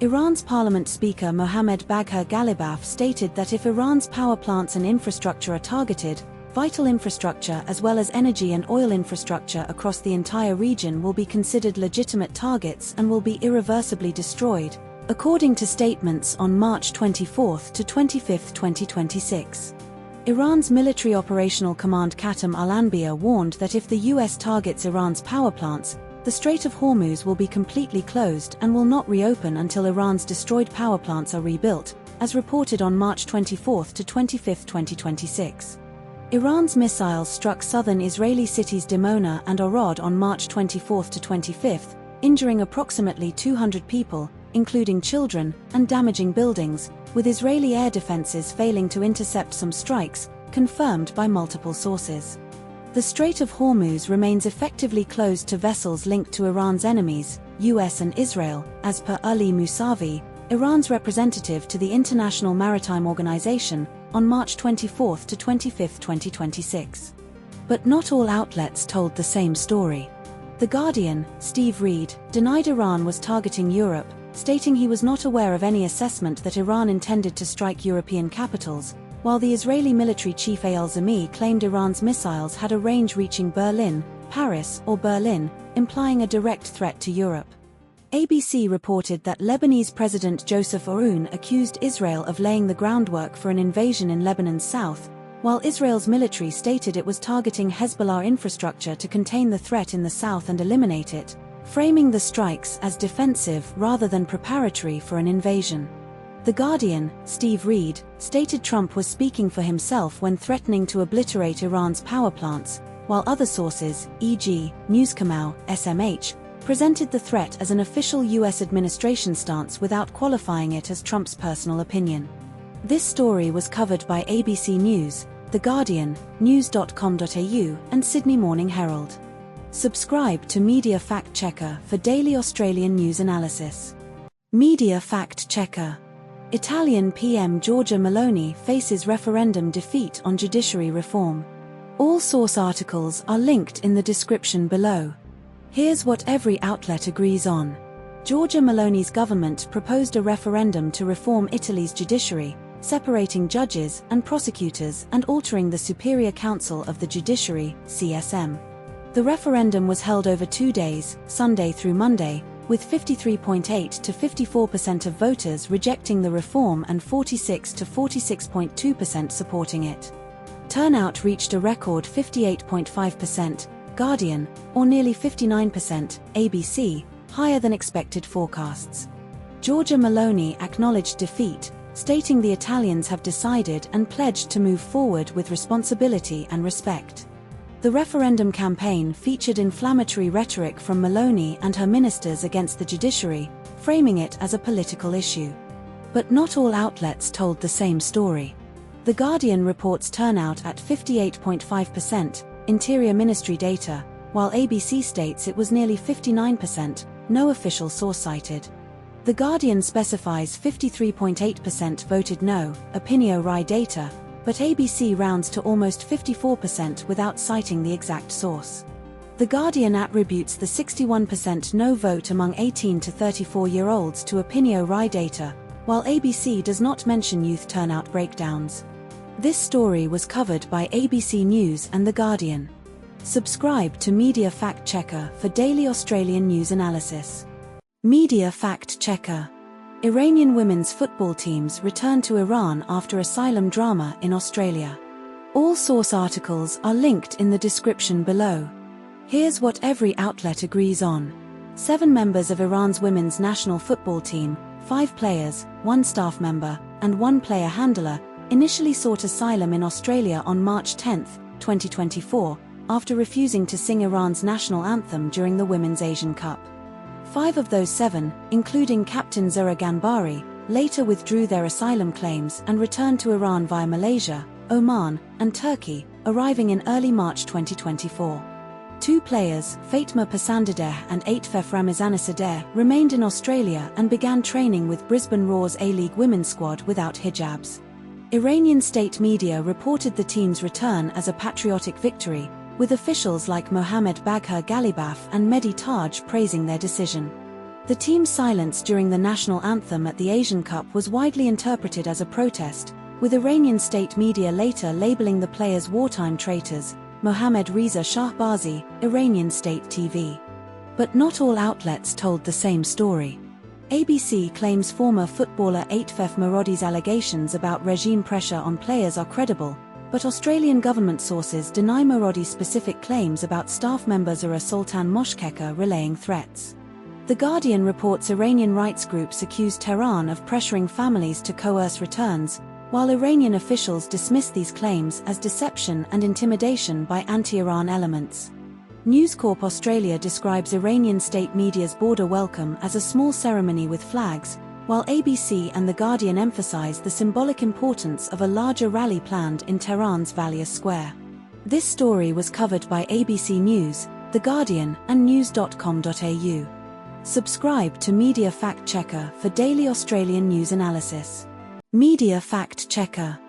Iran's Parliament Speaker Mohammad Bagher Ghalibaf stated that if Iran's power plants and infrastructure are targeted, Vital infrastructure as well as energy and oil infrastructure across the entire region will be considered legitimate targets and will be irreversibly destroyed, according to statements on March 24 to 25, 2026. Iran's military operational command Qatem al-Anbiya warned that if the US targets Iran's power plants, the Strait of Hormuz will be completely closed and will not reopen until Iran's destroyed power plants are rebuilt, as reported on March 24 to 25, 2026. Iran's missiles struck southern Israeli cities Dimona and Arad on March 24 to 25, injuring approximately 200 people, including children, and damaging buildings, with Israeli air defenses failing to intercept some strikes, confirmed by multiple sources. The Strait of Hormuz remains effectively closed to vessels linked to Iran's enemies, US and Israel, as per Ali Mousavi, Iran's representative to the International Maritime Organization, on March 24 to 25, 2026. But not all outlets told the same story. The Guardian, Steve Reed, denied Iran was targeting Europe, stating he was not aware of any assessment that Iran intended to strike European capitals, while the Israeli military chief Eyal Zami claimed Iran's missiles had a range reaching Berlin, Paris, or Berlin, implying a direct threat to Europe. ABC reported that Lebanese President Joseph Aoun accused Israel of laying the groundwork for an invasion in Lebanon's south, while Israel's military stated it was targeting Hezbollah infrastructure to contain the threat in the south and eliminate it, framing the strikes as defensive rather than preparatory for an invasion. The Guardian, Steve Reed, stated Trump was speaking for himself when threatening to obliterate Iran's power plants, while other sources, e.g., Newscomau, SMH, presented the threat as an official US administration stance without qualifying it as Trump's personal opinion. This story was covered by ABC News, The Guardian, news.com.au, and Sydney Morning Herald. Subscribe to Media Fact Checker for daily Australian news analysis. Media Fact Checker. Italian PM Giorgia Meloni faces referendum defeat on judiciary reform. All source articles are linked in the description below. Here's what every outlet agrees on. Giorgia Meloni's government proposed a referendum to reform Italy's judiciary, separating judges and prosecutors and altering the Superior Council of the Judiciary, CSM. The referendum was held over 2 days, Sunday through Monday, with 53.8 to 54% of voters rejecting the reform and 46 to 46.2% supporting it. Turnout reached a record 58.5%, Guardian, or nearly 59%, ABC, higher than expected forecasts. Giorgia Meloni acknowledged defeat, stating the Italians have decided and pledged to move forward with responsibility and respect. The referendum campaign featured inflammatory rhetoric from Meloni and her ministers against the judiciary, framing it as a political issue. But not all outlets told the same story. The Guardian reports turnout at 58.5%, Interior Ministry data, while ABC states it was nearly 59%, no official source cited. The Guardian specifies 53.8% voted no, Opinio RAI data, but ABC rounds to almost 54% without citing the exact source. The Guardian attributes the 61% no vote among 18 to 34-year-olds to Opinio RAI data, while ABC does not mention youth turnout breakdowns. This story was covered by ABC News and The Guardian. Subscribe to Media Fact Checker for daily Australian news analysis. Media Fact Checker. Iranian women's football teams return to Iran after asylum drama in Australia. All source articles are linked in the description below. Here's what every outlet agrees on. 7 members of Iran's women's national football team, 5 players, 1 staff member, and 1 player handler, initially sought asylum in Australia on March 10, 2024, after refusing to sing Iran's national anthem during the Women's Asian Cup. 5 of those 7, including captain Zahra Ganbari, later withdrew their asylum claims and returned to Iran via Malaysia, Oman, and Turkey, arriving in early March 2024. 2 players, Fatma Pasandadeh and Atfef Ramazanasadeh, remained in Australia and began training with Brisbane Roar's A-League women's squad without hijabs. Iranian state media reported the team's return as a patriotic victory, with officials like Mohammad Baghar Ghalibaf and Mehdi Taj praising their decision. The team's silence during the national anthem at the Asian Cup was widely interpreted as a protest, with Iranian state media later labeling the players wartime traitors. Mohammad Reza Shahbazi, Iranian state TV. But not all outlets told the same story. ABC claims former footballer Atef Morodi's allegations about regime pressure on players are credible, but Australian government sources deny Morodi's specific claims about staff member Zahra Sultan Moshkeka relaying threats. The Guardian reports Iranian rights groups accuse Tehran of pressuring families to coerce returns, while Iranian officials dismiss these claims as deception and intimidation by anti-Iran elements. News Corp Australia describes Iranian state media's border welcome as a small ceremony with flags, while ABC and The Guardian emphasize the symbolic importance of a larger rally planned in Tehran's Vallier Square. This story was covered by ABC News, The Guardian, and news.com.au. Subscribe to Media Fact Checker for daily Australian news analysis. Media Fact Checker.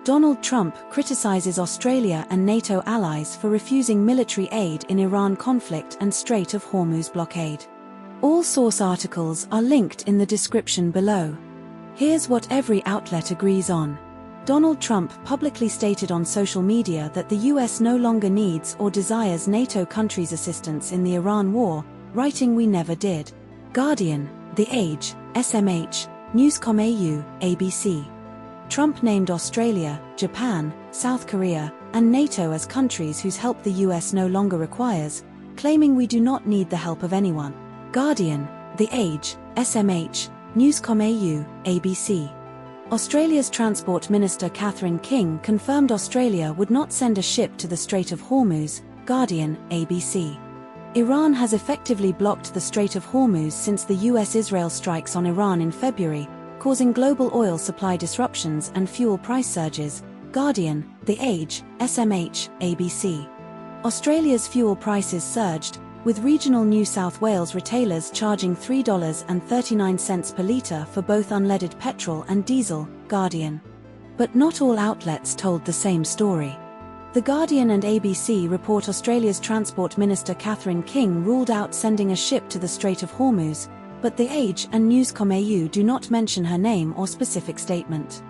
Donald Trump criticizes Australia and NATO allies for refusing military aid in Iran conflict and Strait of Hormuz blockade. All source articles are linked in the description below. Here's what every outlet agrees on. Donald Trump publicly stated on social media that the US no longer needs or desires NATO countries' assistance in the Iran war, writing "We never did." Guardian, The Age, SMH, News.com.au, ABC. Trump named Australia, Japan, South Korea, and NATO as countries whose help the US no longer requires, claiming we do not need the help of anyone. Guardian, The Age, SMH, News.com.au, ABC. Australia's Transport Minister Catherine King confirmed Australia would not send a ship to the Strait of Hormuz. Guardian, ABC. Iran has effectively blocked the Strait of Hormuz since the US-Israel strikes on Iran in February, causing global oil supply disruptions and fuel price surges. Guardian, The Age, SMH, ABC. Australia's fuel prices surged, with regional New South Wales retailers charging $3.39 per litre for both unleaded petrol and diesel. Guardian. But not all outlets told the same story. The Guardian and ABC report Australia's Transport Minister Catherine King ruled out sending a ship to the Strait of Hormuz, but The Age and News.com.au do not mention her name or specific statement.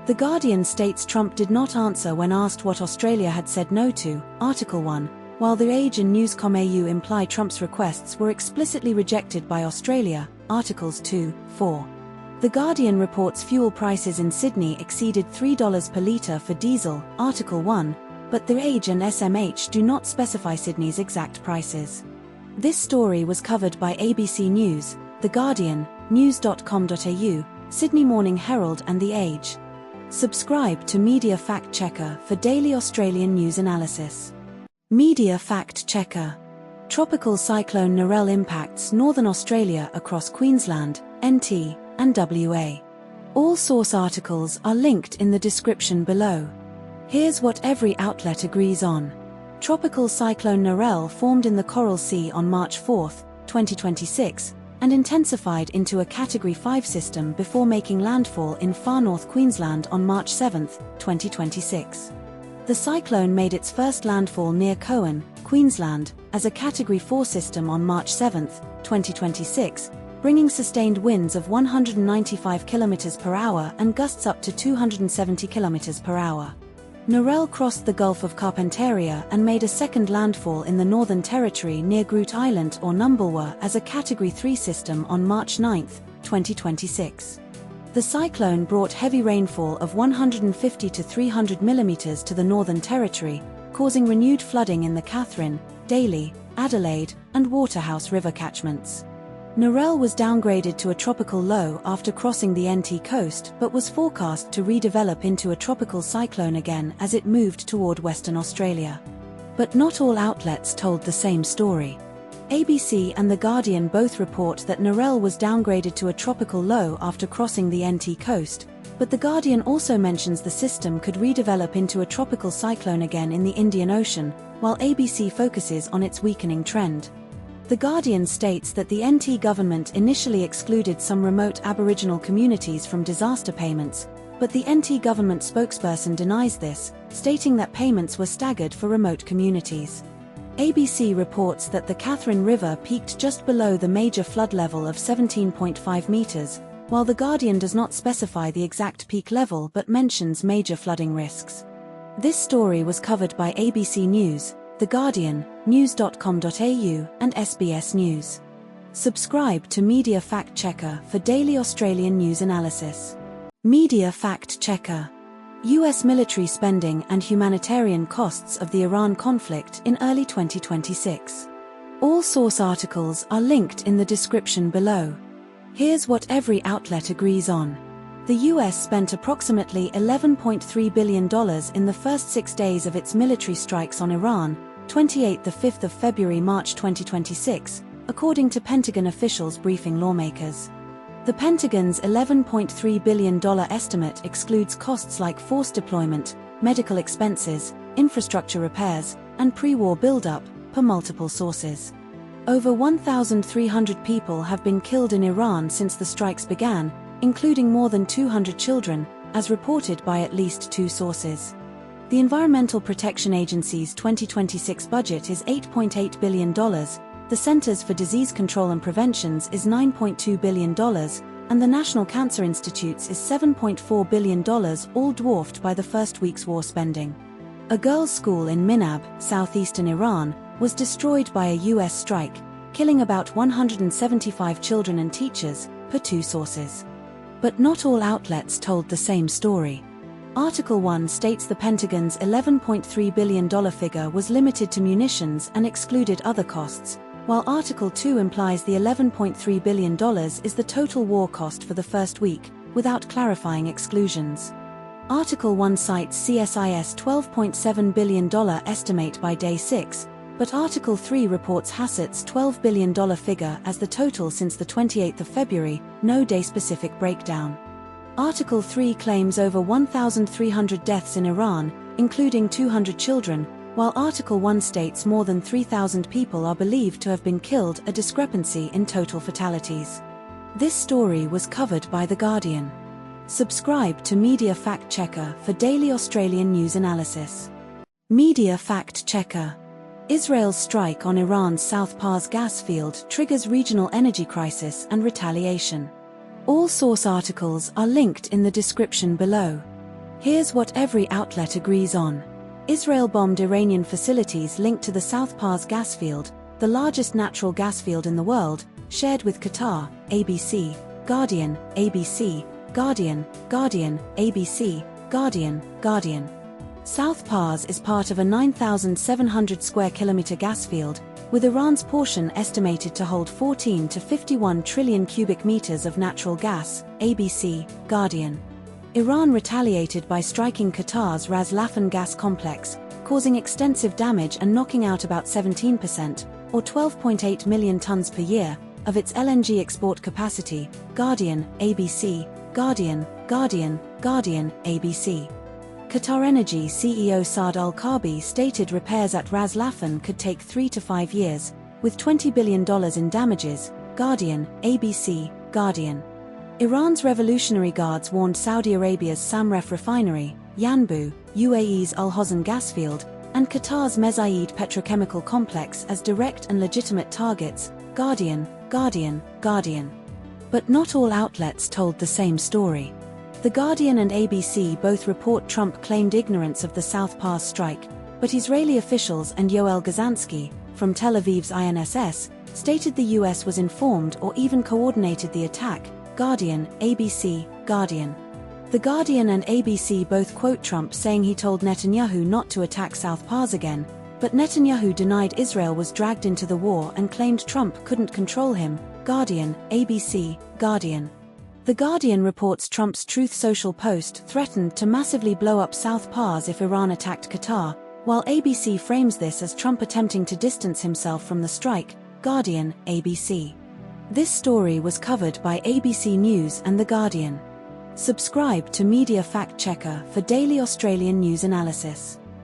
The Guardian states Trump did not answer when asked what Australia had said no to, Article 1, while The Age and News.com.au imply Trump's requests were explicitly rejected by Australia, Articles 2, 4. The Guardian reports fuel prices in Sydney exceeded $3 per litre for diesel, Article 1, but The Age and SMH do not specify Sydney's exact prices. This story was covered by ABC News, The Guardian, news.com.au, Sydney Morning Herald and The Age. Subscribe to Media Fact Checker for daily Australian news analysis. Media Fact Checker. Tropical cyclone Narelle impacts northern Australia across Queensland, NT, and WA. All source articles are linked in the description below. Here's what every outlet agrees on. Tropical cyclone Narelle formed in the Coral Sea on March 4, 2026, and intensified into a Category 5 system before making landfall in far north Queensland on March 7, 2026. The cyclone made its first landfall near Coen, Queensland, as a Category 4 system on March 7, 2026, bringing sustained winds of 195 km per hour and gusts up to 270 km per hour. Narelle crossed the Gulf of Carpentaria and made a second landfall in the Northern Territory near Groote Eylandt or Numbulwar as a Category 3 system on March 9, 2026. The cyclone brought heavy rainfall of 150 to 300 mm to the Northern Territory, causing renewed flooding in the Katherine, Daly, Adelaide, and Waterhouse River catchments. Narelle was downgraded to a tropical low after crossing the NT coast but was forecast to redevelop into a tropical cyclone again as it moved toward Western Australia. But not all outlets told the same story. ABC and The Guardian both report that Narelle was downgraded to a tropical low after crossing the NT coast, but The Guardian also mentions the system could redevelop into a tropical cyclone again in the Indian Ocean, while ABC focuses on its weakening trend. The Guardian states that the NT government initially excluded some remote Aboriginal communities from disaster payments, but the NT government spokesperson denies this, stating that payments were staggered for remote communities. ABC reports that the Katherine River peaked just below the major flood level of 17.5 meters, while The Guardian does not specify the exact peak level but mentions major flooding risks. This story was covered by ABC News, The Guardian, news.com.au, and SBS News. Subscribe to Media Fact Checker for daily Australian news analysis. Media Fact Checker. US military spending and humanitarian costs of the Iran conflict in early 2026. All source articles are linked in the description below. Here's what every outlet agrees on. The US spent approximately $11.3 billion in the first 6 days of its military strikes on Iran, 28 the 5th of February-March 2026, according to Pentagon officials briefing lawmakers. The Pentagon's $11.3 billion estimate excludes costs like force deployment, medical expenses, infrastructure repairs, and pre-war buildup, per multiple sources. Over 1,300 people have been killed in Iran since the strikes began, including more than 200 children, as reported by at least 2 sources. The Environmental Protection Agency's 2026 budget is $8.8 billion, the Centers for Disease Control and Prevention's is $9.2 billion, and the National Cancer Institute's is $7.4 billion, all dwarfed by the first week's war spending. A girls' school in Minab, southeastern Iran, was destroyed by a US strike, killing about 175 children and teachers, per 2 sources. But not all outlets told the same story. Article 1 states the Pentagon's $11.3 billion figure was limited to munitions and excluded other costs, while Article 2 implies the $11.3 billion is the total war cost for the first week, without clarifying exclusions. Article 1 cites CSIS $12.7 billion estimate by day 6, but Article 3 reports Hassett's $12 billion figure as the total since the 28th of February, no day-specific breakdown. Article 3 claims over 1,300 deaths in Iran, including 200 children, while Article 1 states more than 3,000 people are believed to have been killed, a discrepancy in total fatalities. This story was covered by The Guardian. Subscribe to Media Fact Checker for daily Australian news analysis. Media Fact Checker. Israel's strike on Iran's South Pars gas field triggers regional energy crisis and retaliation. All source articles are linked in the description below. Here's what every outlet agrees on. Israel bombed Iranian facilities linked to the South Pars gas field, the largest natural gas field in the world, shared with Qatar, ABC, Guardian, ABC, Guardian, Guardian, ABC, Guardian, Guardian. South Pars is part of a 9,700 square kilometer gas field, with Iran's portion estimated to hold 14 to 51 trillion cubic meters of natural gas, ABC, Guardian. Iran retaliated by striking Qatar's Ras Laffan gas complex, causing extensive damage and knocking out about 17%, or 12.8 million tons per year, of its LNG export capacity, Guardian, ABC, Guardian, Guardian, Guardian, ABC. QatarEnergy CEO Saad Al-Kaabi stated repairs at Ras Laffan could take 3 to 5 years, with $20 billion in damages, Guardian, ABC, Guardian. Iran's Revolutionary Guards warned Saudi Arabia's Samref refinery, Yanbu, UAE's Al Hosn gas field, and Qatar's Mesaieed petrochemical complex as direct and legitimate targets, Guardian, Guardian, Guardian. But not all outlets told the same story. The Guardian and ABC both report Trump claimed ignorance of the South Pars strike, but Israeli officials and Yoel Gazansky, from Tel Aviv's INSS, stated the US was informed or even coordinated the attack, Guardian, ABC, Guardian. The Guardian and ABC both quote Trump saying he told Netanyahu not to attack South Pars again, but Netanyahu denied Israel was dragged into the war and claimed Trump couldn't control him, Guardian, ABC, Guardian. The Guardian reports Trump's Truth Social post threatened to massively blow up South Pars if Iran attacked Qatar, while ABC frames this as Trump attempting to distance himself from the strike, Guardian, ABC. This story was covered by ABC News and The Guardian. Subscribe to Media Fact Checker for daily Australian news analysis.